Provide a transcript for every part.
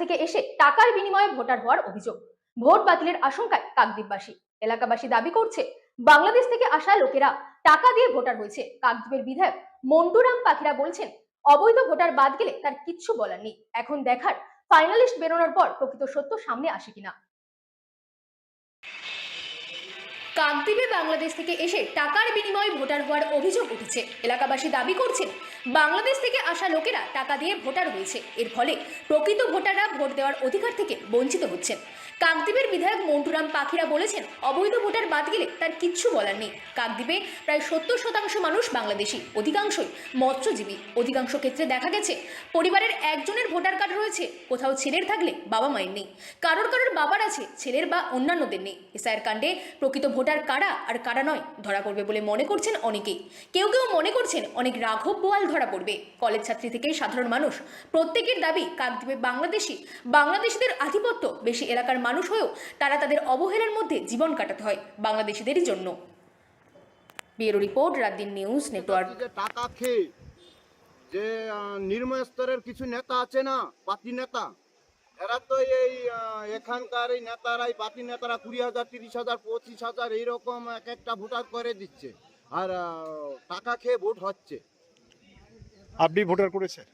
থেকে এসে টাকার বিনিময়ে ভোটার হওয়ার অভিযোগ। ভোট বাতিলের আশঙ্কায় কাকদ্বীপবাসী। এলাকাবাসী দাবি করছে বাংলাদেশ থেকে আসা লোকেরা টাকা দিয়ে ভোটার হয়েছে। কাকদ্বীপের বিধায়ক মন্টুরাম পাখিরা বলছেন অবৈধ ভোটার বাদ গেলে তার কিচ্ছু বলার নেই। এখন দেখার ফাইনালিস্ট বেরোনোর পর প্রকৃত সত্য সামনে আসে কিনা। কাকদ্বীপে বাংলাদেশ থেকে এসে টাকার বিনিময়ে ভোটার হওয়ার অভিযোগ উঠেছে। এলাকাবাসী দাবি করছেন বাংলাদেশ থেকে আসা লোকেরা টাকা দিয়ে ভোটার হয়েছে। এর ফলে প্রকৃত ভোটাররা ভোট দেওয়ার অধিকার থেকে বঞ্চিত হচ্ছেন। কাকদ্বীপের বিধায়ক মন্টুরাম পাখিরা বলেছেন অবৈধ ভোটার বাদ গেলে তার কিচ্ছু বলার নেই। কাকদ্বীপে প্রায় 70% মানুষ বাংলাদেশি, অধিকাংশই মৎস্যজীবী। অধিকাংশ ক্ষেত্রে দেখা গেছে পরিবারের একজনের ভোটার কার্ড রয়েছে, কোথাও ছেলের থাকলে বাবা মায়ের নেই, কারোর বাবার আছে, ছেলের বা অন্যান্যদের নেই। এসআইআর কাণ্ডে প্রকৃত ভোটার কারা আর কারা নয় ধরা পড়বে বলে মনে করছেন অনেকেই। কেউ কেউ মনে করছেন অনেক রাঘব বোয়াল ধরা পড়বে। কলেজ ছাত্রী থেকে সাধারণ মানুষ প্রত্যেকের দাবি কাকদ্বীপে বাংলাদেশিদের আধিপত্য বেশি। এলাকার মানুষ হয়েও তারা তাদের অবহেলার মধ্যে জীবন কাটাতে হয় বাংলাদেশিদেরই জন্য। Bureau report, রাতদিন news network. টাকা খেয়ে যে নিম্ন স্তরের কিছু নেতা আছে না, পার্টি নেতা, এরা তো এই এখানকার এই নেতারাই, পার্টি নেতারা 20,000, 30,000, 25,000 এইরকম এক একটা ভোটার করে দিচ্ছে, আর টাকা খেয়ে ভোট হচ্ছে। আপনি ভোটার করেছেন?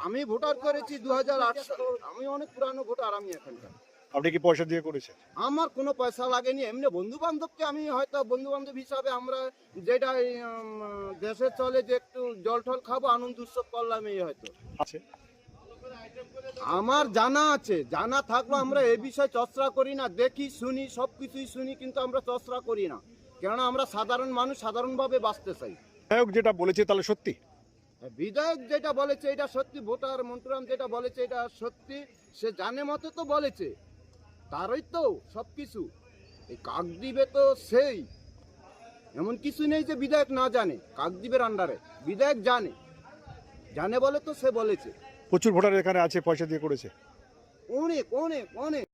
আমি ভোটার করেছি 2008 সালে। আমি অনেক পুরানো ভোটার। আমি এখানকার। আপনি কি পয়সা দিয়ে করেছেন? আমার কোনো পয়সা লাগেনি। এমনি বন্ধু বান্ধবকে আমি হয়তো বন্ধু বান্ধব হিসাবে আমরা যেটা দেশে চলে যে একটু জল টল খাবো, আনন্দ উৎসব করলাম, এই হয়তো আছে। আমার জানা আছে। জানা থাকলেও আমরা এই বিষয়ে চর্চা করি না। দেখি, শুনি, সবকিছুই শুনি, কিন্তু আমরা চর্চা করি না, কেননা আমরা সাধারণ মানুষ, সাধারণভাবে বাঁচতে চাই। বিধায়ক যেটা বলেছে তাহলে সত্যি? বিধায়ক যেটা বলেছে এটা সত্যি। ভোটার মন্টুরাম যেটা বলেছে এটা সত্যি। সে জানে মতো তো বলেছে, তারই তো সবকিছু। এই কাকদ্বীপে তো সেই এমন কিছু নেই যে বিধায়ক না জানে। কাকদ্বীপের আন্ডারে বিধায়ক জানে বলে তো সে বলেছে। প্রচুর ভোটার এখানে আছে, পয়সা দিয়ে করেছে। অনেক অনেক অনেক।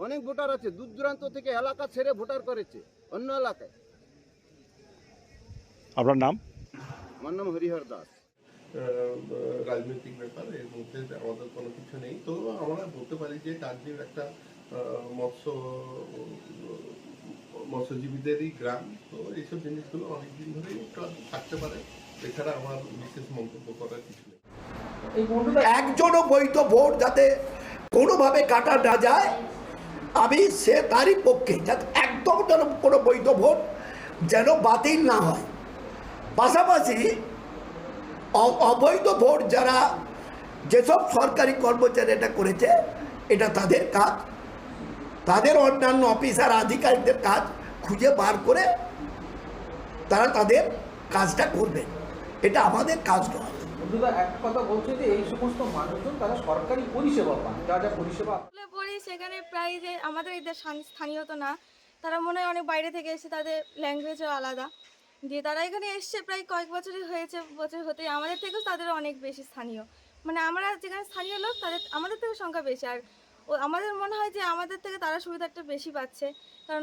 অনেক ভোটার আছে, দূর দূরান্ত থেকে এলাকা ছেড়ে ভোটার করেছে অন্য এলাকায়। আপনার নাম? আমার নাম হরিহর দাস। রাজনৈতিক ব্যাপার, এর মধ্যে আমাদের কোনো কিছু নেই। তো আমরা বলতে পারি যে কাকদ্বীপ একটা মৎস্যজীবীদেরই গ্রাম। তো এইসব জিনিসগুলো অনেকদিন ধরেই থাকতে পারে। এছাড়া আমার বিশেষ মন্তব্য করার কিছু নেই। একজনও বৈধ ভোট যাতে কোনোভাবে কাটা না যায়, আমি সে তারই পক্ষে, যাতে একদম যেন কোনো বৈধ ভোট যেন বাতিল না হয়। পাশাপাশি অবৈধ ভোট যারা যেসব সরকারি কর্মচারী এটা করেছে, এটা তাদের কাজ, তাদের অন্যান্য অফিসার আধিকারিকদের কাজ খুঁজে বার করে তারা তাদের কাজটা করবে। এটা আমাদের কাজ নয়। একটা কথা বলছে যে এই সমস্ত মানুষজন তারা সরকারি পরিষেবা পান, যা যা পরিষেবা পড়ি সেখানে প্রায় যে আমাদের এদের স্থানীয় তো না, তারা মনে হয় অনেক বাইরে থেকে এসে, তাদের ল্যাঙ্গুয়েজও আলাদা, দিয়ে তারা এখানে এসছে প্রায় কয়েক বছরই হয়েছে। বছর হতে আমাদের থেকেও তাদের অনেক বেশি স্থানীয়, মানে আমরা যেখানে স্থানীয় লোক তাদের আমাদের থেকে সংখ্যা বেশি। আর আমাদের মনে হয় যে আমাদের থেকে তারা সুবিধাটা বেশি পাচ্ছে, কারণ